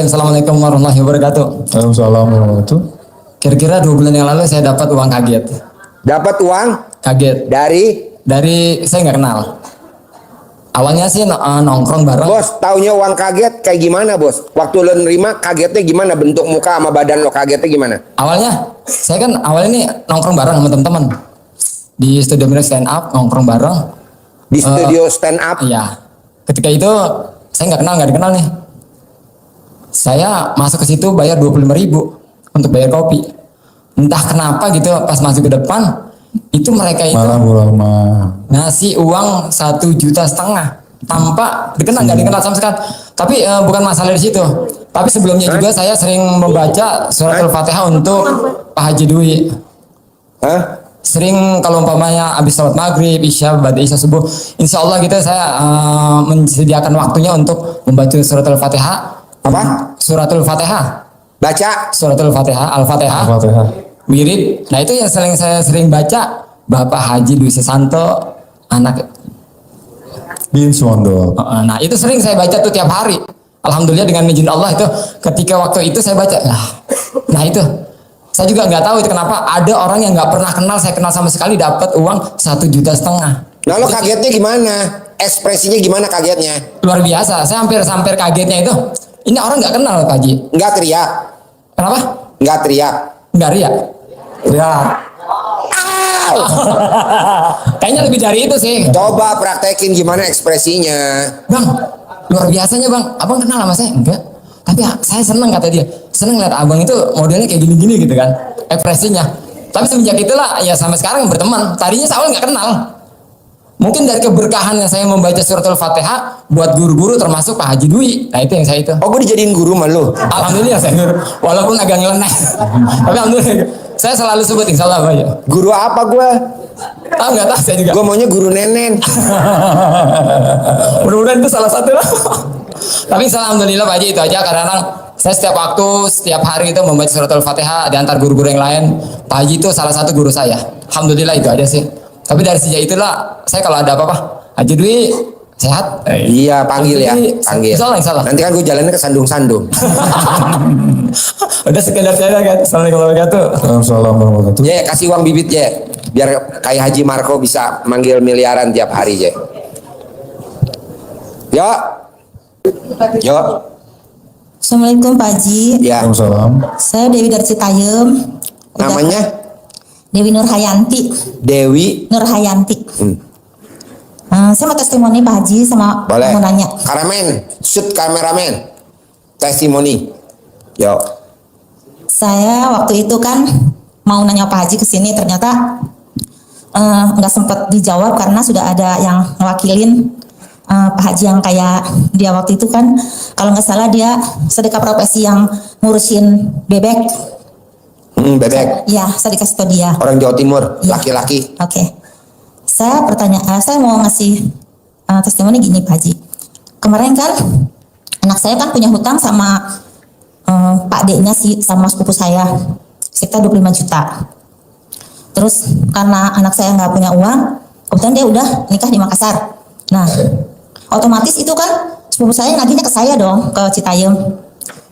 Assalamualaikum warahmatullahi wabarakatuh. Waalaikumsalam warahmatullahi. Kira-kira 2 bulan yang lalu saya dapat uang kaget. Dapat uang Kaget. dari Saya nggak kenal. Awalnya sih nongkrong bareng. bos. Taunya uang kaget kayak gimana bos? Waktu lo nerima kagetnya gimana? Bentuk muka sama badan lo kagetnya gimana? Awalnya saya kan nih nongkrong bareng sama teman-teman di studio Mirip stand up, nongkrong bareng. Di studio stand up. Iya. Ketika itu saya nggak dikenal nih. Saya masuk ke situ bayar 25.000 untuk bayar kopi. Entah kenapa gitu pas masuk ke depan itu mereka itu Malam. ngasih uang 1,5 juta tanpa nggak dikenal sama sekali. Tapi bukan masalah di situ. Tapi sebelumnya juga saya sering membaca surat Al-Fatihah untuk Pak Haji Dwi. Hah? Sering kalau umpamanya habis sholat maghrib, isya, pada isya subuh, insya Allah gitu saya menyediakan waktunya untuk membaca surat Al-Fatihah. Apa? Suratul Fatihah. Baca. Suratul Fatihah, Al-Fatihah. Al-Fatihah. Wirid. Nah itu yang saya sering baca. Bapak Haji Dwi Susanto, anak. Bin Suwondo. Nah itu sering saya baca tuh tiap hari. Alhamdulillah dengan izin Allah itu ketika waktu itu saya baca. Nah itu. Saya juga nggak tahu itu kenapa ada orang yang nggak pernah kenal, saya kenal sama sekali dapat uang 1,5 juta. Nah lo kagetnya gimana? Ekspresinya gimana kagetnya? Luar biasa. Saya hampir kagetnya itu. Ini orang nggak kenal Pak Haji. Nggak teriak? Kenapa? Nggak teriak? Nggak riak. Ya. Kayaknya lebih dari itu sih. Coba praktekin gimana ekspresinya. Bang, luar biasanya bang. Abang kenal sama saya? Enggak. Tapi saya seneng kata dia. Seneng lihat abang itu modelnya kayak gini-gini gitu kan. Ekspresinya. Tapi semenjak itulah ya sampai sekarang berteman. Tadinya saya awal nggak kenal. Mungkin dari keberkahan yang saya membaca surat Al-Fatihah buat guru-guru termasuk Pak Haji Dwi. Nah itu yang saya itu. Oh gue dijadiin guru sama lo? Alhamdulillah saya guru. Walaupun agak nyeleneh. Tapi alhamdulillah. Saya selalu sebut insya Allah Pak ya. Guru apa gue? Tahu nggak tahu saya juga. Gue maunya guru nenen. Mudah-mudahan itu salah satu lah. Tapi alhamdulillah Pak Haji itu aja karena saya setiap waktu, setiap hari itu membaca surat Al-Fatihah di antar guru-guru yang lain. Pak Haji itu salah satu guru saya. Alhamdulillah itu aja sih. Tapi dari sejak itulah saya kalau ada apa-apa, Haji Dwi sehat? Iya panggil ya, panggil. Insya Allah. Nanti kan gue jalannya ke sandung-sandung. Udah sekedar saya kan. Assalamualaikum warahmatullahi wabarakatuh. Waalaikumsalam warahmatullahi. Ya kasih uang bibit ya, biar kayak Haji Marco bisa manggil miliaran tiap hari ya. Yo. Assalamualaikum Pak Haji. Ya. Waalaikumsalam. Saya Dewi dari Citayam. Namanya? Dewi Nurhayanti. Dewi Nurhayanti. Saya mau testimoni Pak Haji sama boleh. mau nanya. Shoot kameramen. Testimoni. Yo. Saya waktu itu kan mau nanya Pak Haji ke sini, ternyata nggak sempat dijawab karena sudah ada yang mewakilin Pak Haji yang kayak dia waktu itu kan, kalau nggak salah dia sedekah profesi yang ngurusin bebek. Bebek. Ya, saya dikasih tau dia. Orang Jawa Timur, Ya. laki-laki. Oke. Saya mau ngasih testimoni gini Pak Haji. Kemarin kan anak saya kan punya hutang sama Pak D-nya sama sepupu saya sekitar 25 juta. Terus karena anak saya nggak punya uang, kebetulan dia udah nikah di Makassar. Nah, otomatis itu kan sepupu saya nagihnya ke saya dong, ke Citayam.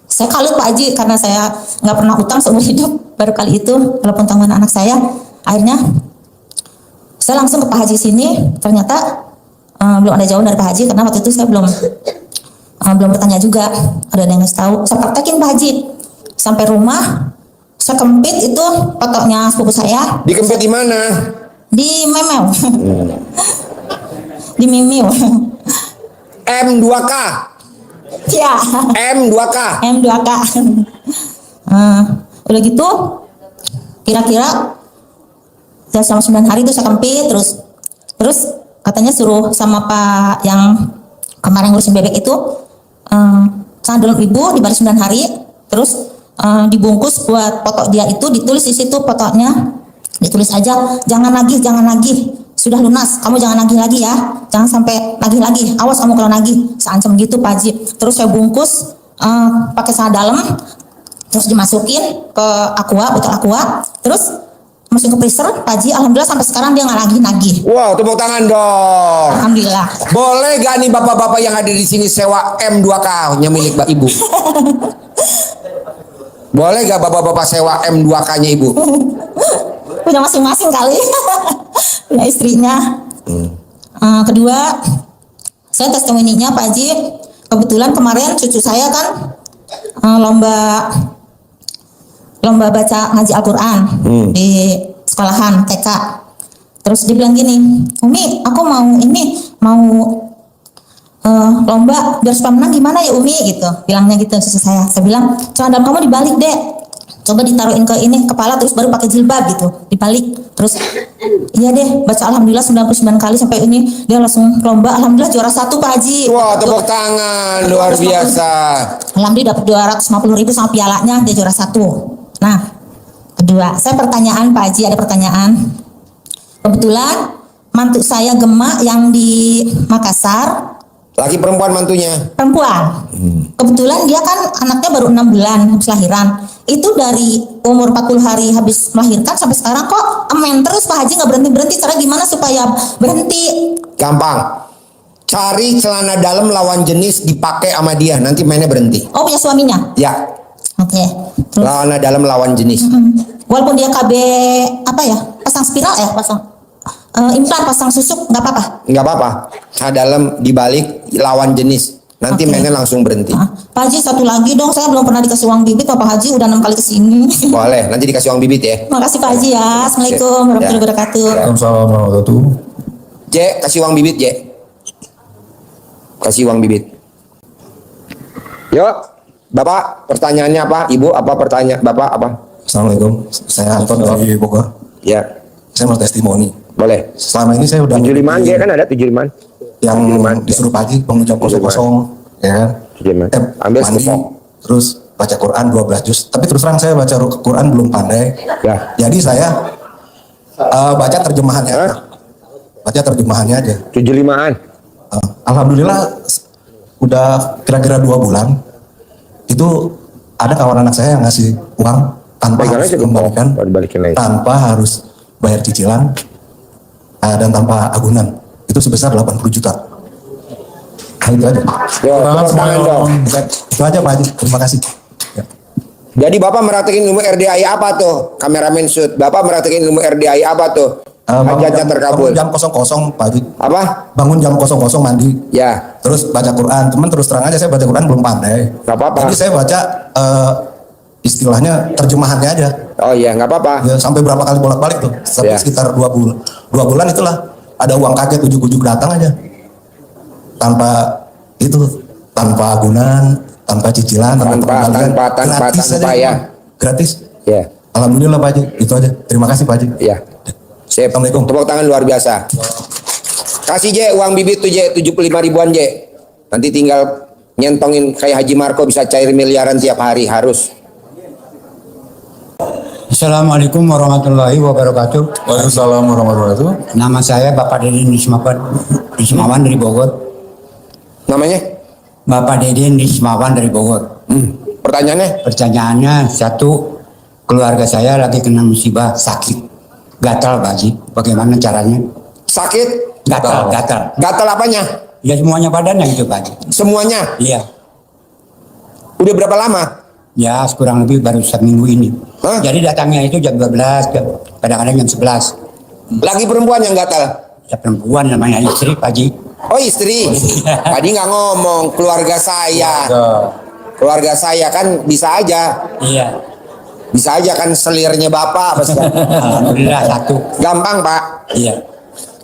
Saya kalut Pak Haji karena saya nggak pernah utang seumur hidup, baru kali itu walaupun tanggungan anak saya. Akhirnya saya langsung ke Pak Haji sini, ternyata belum ada jawaban dari Pak Haji karena waktu itu saya belum bertanya juga, ada yang ngasih tahu. Saya praktekin Pak Haji sampai rumah, saya kempit itu fotonya sepupu saya. Dikempit di mana? Di memel, di mimiu. M2K. Ya. M2K. M2K. Udah gitu, kira-kira selama 9 hari itu saya kempit terus katanya suruh sama Pak yang kemarin ngurusin bebek itu, sandal ibu di balik 9 hari, terus dibungkus buat foto dia itu, ditulis di situ fotonya, ditulis aja jangan lagi, sudah lunas, kamu jangan nagih lagi ya, jangan sampai nagih lagi, awas kamu kalau nagih, seancam gitu Pak Haji. Terus saya bungkus pakai celana dalam, terus dimasukin ke aqua, botol aqua, terus masukin ke freezer, Pak Haji. Alhamdulillah sampai sekarang dia nggak lagi nagih. Wow, tepuk tangan dong. Alhamdulillah. Boleh gak nih bapak-bapak yang ada di sini sewa M2K nya milik Mbak Ibu? Boleh gak bapak-bapak sewa M2K nya Ibu? Punya masing-masing kali. Punya istrinya. Kedua, saya testimoninya Pak Haji. Kebetulan kemarin cucu saya kan lomba baca ngaji Al-Quran di sekolahan TK. Terus dia bilang gini, Umi, aku mau lomba biar supaya menang gimana ya Umi gitu. Bilangnya gitu cucu saya. Saya bilang, celana dalam kamu dibalik deh. Coba ditaruhin ke ini kepala terus baru pakai jilbab gitu. Dibalik. Terus iya deh, baca alhamdulillah 99 kali sampai ini dia langsung lomba, alhamdulillah juara 1 Pak Haji. Wah, tepuk tangan, luar biasa. Alhamdulillah dapat 250.000 sama pialanya, dia juara 1. Nah, kedua, saya pertanyaan Pak Haji, ada pertanyaan. Kebetulan mantu saya Gema yang di Makassar, Laki perempuan mantunya? perempuan. Kebetulan dia kan anaknya baru 6 bulan habis lahiran. Itu dari umur 40 hari habis melahirkan sampai sekarang kok amen terus Pak Haji, nggak berhenti-berhenti. Cara gimana supaya berhenti? Gampang. Cari celana dalam lawan jenis dipakai sama dia, nanti mainnya berhenti. Oh, punya suaminya? Ya, Oke. Terus, celana dalam lawan jenis. walaupun dia KB apa ya, pasang spiral ya, pasang implan, pasang susuk, nggak apa-apa. Nggak apa-apa. Celana dalam dibalik lawan jenis. Nanti Oke. mainnya langsung berhenti. Pak Haji satu lagi dong, saya belum pernah dikasih uang bibit. Pak Haji udah 6 kali kesini. Boleh, nanti dikasih uang bibit ya. Makasih Pak Haji ya. Assalamualaikum warahmatullahi wabarakatuh. Waalaikumsalam warahmatullahi wabarakatuh. J, kasih uang bibit, J. Kasih uang bibit. Yuk, Bapak, pertanyaannya apa? Ibu, apa pertanyaan? Bapak, apa? Assalamualaikum. Saya Anton dari Bogor. Ya, Saya mau testimoni. boleh. Selama ini saya udah 75 J kan ada 75. yang 75. disuruh pagi bangun jam 00 ya kan. 75. Ambil Mandi, sekepok. terus baca Quran 12 juz. Tapi terus terang saya baca Quran belum pandai. Ya. Jadi saya baca terjemahannya. Hah? Baca terjemahannya aja. 75-an. Alhamdulillah udah kira-kira 2 bulan itu ada kawan anak saya yang ngasih uang tanpa Pegang harus aja gempok, dikembalikan, baru dibalikin lagi. tanpa harus bayar cicilan dan tanpa agunan. Itu sebesar 80 juta. Nah, itu aja. Yo, tepuk tangan dong. Itu aja Pak Haji. Terima kasih. Ya. Jadi Bapak merhatikan ilmu RDI apa tuh? Kameramen shoot. Bapak merhatikan ilmu RDI apa tuh? Hajatnya terkabul. Bangun jam 00 Pak Haji. Apa? Bangun jam 00 mandi. Ya, Terus baca Quran. Cuman terus terang aja saya baca Quran belum pandai. Nggak apa-apa. Jadi saya baca istilahnya terjemahannya aja. oh iya, nggak apa-apa. Ya, sampai berapa kali bolak-balik tuh? Sampai Ya. sekitar 2 bulan. 2 bulan itulah ada uang kaget ujuk-ujuk datang aja. Tanpa agunan, tanpa cicilan, pengembalian. Gratis aja, ya. Gratis. Ya, Alhamdulillah Pak Haji. Itu aja. Terima kasih Pak Haji. ya. Sip. Assalamualaikum. Tepuk tangan luar biasa. Kasih J uang bibit tuh J 75 ribuan J. Nanti tinggal nyentongin kayak Haji Marco bisa cair miliaran tiap hari harus. Assalamualaikum warahmatullahi wabarakatuh. Waalaikumsalam warahmatullahi wabarakatuh. Nama saya Bapak Dedin Rismawan dari Bogor. Namanya? Bapak Dedin Rismawan dari Bogor. Pertanyaannya? Pertanyaannya satu, keluarga saya lagi kena musibah sakit, gatal Pak Haji. Bagaimana caranya? Sakit? Gatal. Gatal apanya? Ya semuanya badannya gitu Pak Haji. Semuanya? Iya. Udah berapa lama? Ya kurang lebih baru seminggu ini. Hah? Jadi datangnya itu jam 12, kadang-kadang jam 11. Lagi perempuan yang gatal? Ya perempuan namanya istri Pak Haji. Oh istri. Tadi nggak ngomong keluarga saya. Keluarga saya kan bisa aja. Iya. Bisa aja kan selirnya bapak. Pasti. Alhamdulillah satu. Gampang pak. Iya.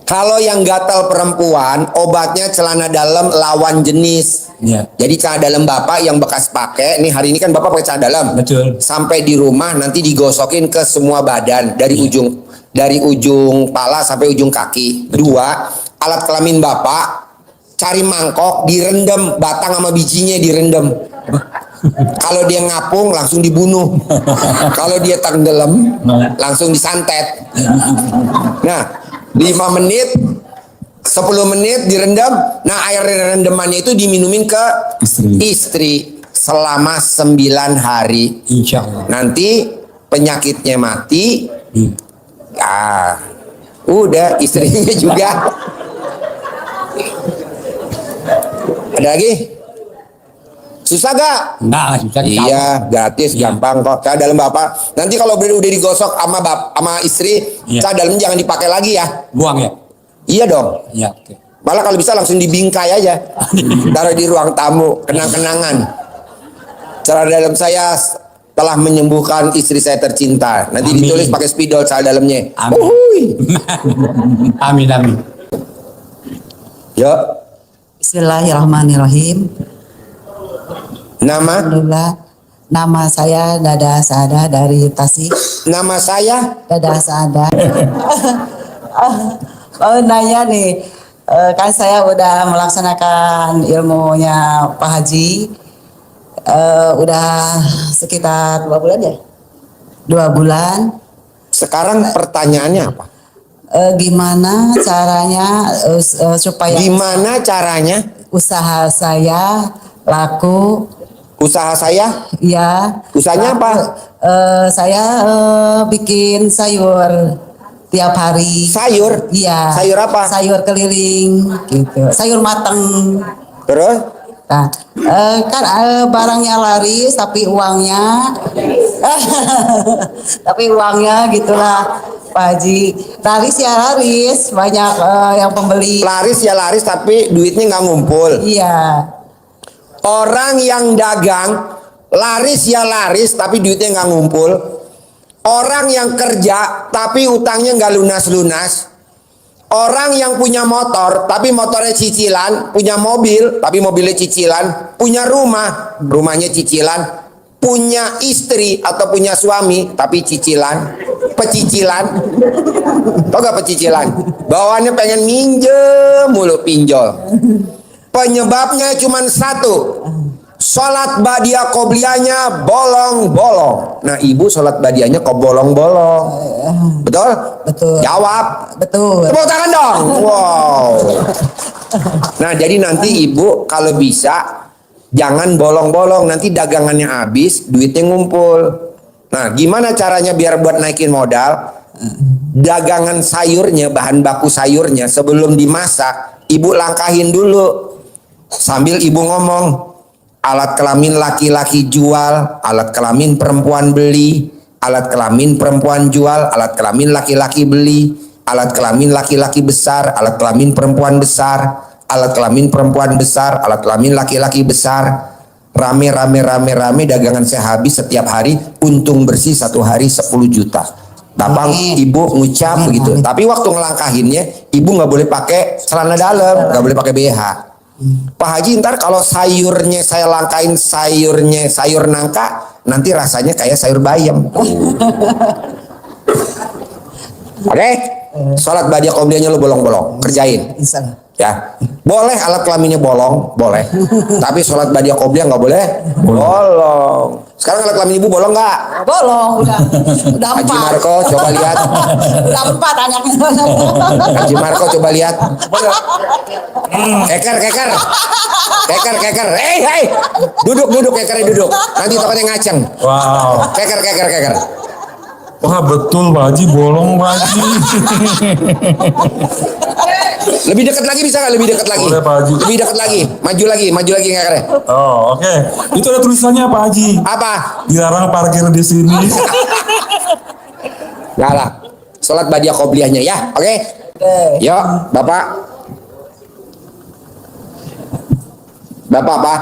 Kalau yang gatal perempuan, obatnya celana dalam lawan jenis. Iya. Jadi celana dalam bapak yang bekas pakai, nih hari ini kan bapak pakai celana dalam. Betul. Sampai di rumah nanti digosokin ke semua badan dari ujung pala sampai ujung kaki. Dua, alat kelamin bapak cari mangkok direndam, batang sama bijinya direndam. Kalau dia ngapung langsung dibunuh. Kalau dia tenggelam langsung disantet. Nah, 5 menit 10 menit direndam. Nah, air rendamannya itu diminumin ke istri selama 9 hari. Insya Allah. Nanti penyakitnya mati, Ah, udah istrinya juga. Ada lagi? Susah gak? Enggak susah. Iya, gratis, Iya. gampang kok. Cara dalam bapak. Nanti kalau udah digosok sama istri, Iya. cara dalam jangan dipakai lagi ya. Buang ya. Iya dong. Iya. Oke. Malah kalau bisa langsung dibingkai aja. Taruh di ruang tamu, kenang-kenangan. Cara dalam saya telah menyembuhkan istri saya tercinta. Nanti Amin. ditulis pakai spidol cara dalamnya. Amin. Uhuy. Amin amin. Yuk, Bismillahirrahmanirrahim. nama Alhamdulillah. Nama saya Dada Sada dari Tasik. nama saya Dada Sada. Oh nanya nih, kan saya udah melaksanakan ilmunya Pak Haji. Udah sekitar 2 bulan ya? 2 bulan. sekarang pertanyaannya apa? Gimana caranya supaya Gimana caranya usaha saya laku? usaha saya? Ya. Usahanya apa? Saya bikin sayur tiap hari. Sayur? Iya. Sayur apa? Sayur keliling gitu. Sayur mateng. Terus? Nah, kan barangnya laris tapi uangnya tapi uangnya gitulah Pak Haji. Laris ya laris, banyak yang pembeli. Laris ya laris tapi duitnya nggak ngumpul. Iya. Orang yang dagang laris ya laris tapi duitnya nggak ngumpul. Orang yang kerja tapi utangnya nggak lunas-lunas. Orang yang punya motor tapi motornya cicilan, punya mobil tapi mobilnya cicilan, punya rumah, rumahnya cicilan, punya istri atau punya suami tapi cicilan, pecicilan. Tau gak pecicilan? Bawaannya pengen minjem mulu pinjol. Penyebabnya cuma satu. Sholat badiah qobliyahnya bolong-bolong. Nah ibu sholat badiahnya kok bolong-bolong? Betul? Betul. Jawab. Betul. Tepuk tangan dong. Wow. Nah jadi nanti ibu kalau bisa jangan bolong-bolong. Nanti dagangannya habis, duitnya ngumpul. Nah gimana caranya biar buat naikin modal? Dagangan sayurnya, bahan baku sayurnya sebelum dimasak, ibu langkahin dulu. Sambil ibu ngomong, alat kelamin laki-laki jual, alat kelamin perempuan beli, alat kelamin perempuan jual, alat kelamin laki-laki beli, alat kelamin laki-laki besar, alat kelamin perempuan besar, alat kelamin perempuan besar, alat kelamin laki-laki besar. Rame dagangan saya habis setiap hari, untung bersih satu hari 10 juta. Bapak ibu ngucap begitu. Tapi waktu ngelangkahinnya, ibu nggak boleh pakai celana dalam, nggak boleh pakai BH. Pak Haji ntar kalau sayurnya saya langkain sayurnya sayur nangka, nanti rasanya kayak sayur bayam. Oke? Sholat badiah qobliyahnya lu bolong-bolong, kerjain. Insya Allah. Ya, boleh alat kelaminnya bolong, boleh. Tapi sholat badiah qobliyah nggak boleh bolong. Sekarang alat kelamin ibu bolong nggak? Bolong udah Haji 4. Marco coba lihat. Udah 4 anaknya. Haji Marco coba lihat. Keker. Hei. Duduk kekernya duduk. Nanti takutnya ngaceng. Wow. Keker. Wah betul Pak Haji, bolong Pak Haji. Lebih dekat lagi bisa nggak? Lebih dekat lagi. Boleh, Pak Haji. Lebih dekat lagi. Maju lagi kekernya. Oh oke. Itu ada tulisannya Pak Haji. Apa? Dilarang parkir di sini. Nggak lah. Sholat badiah qobliyahnya ya. Oke? Yuk, Bapak. Bapak apa?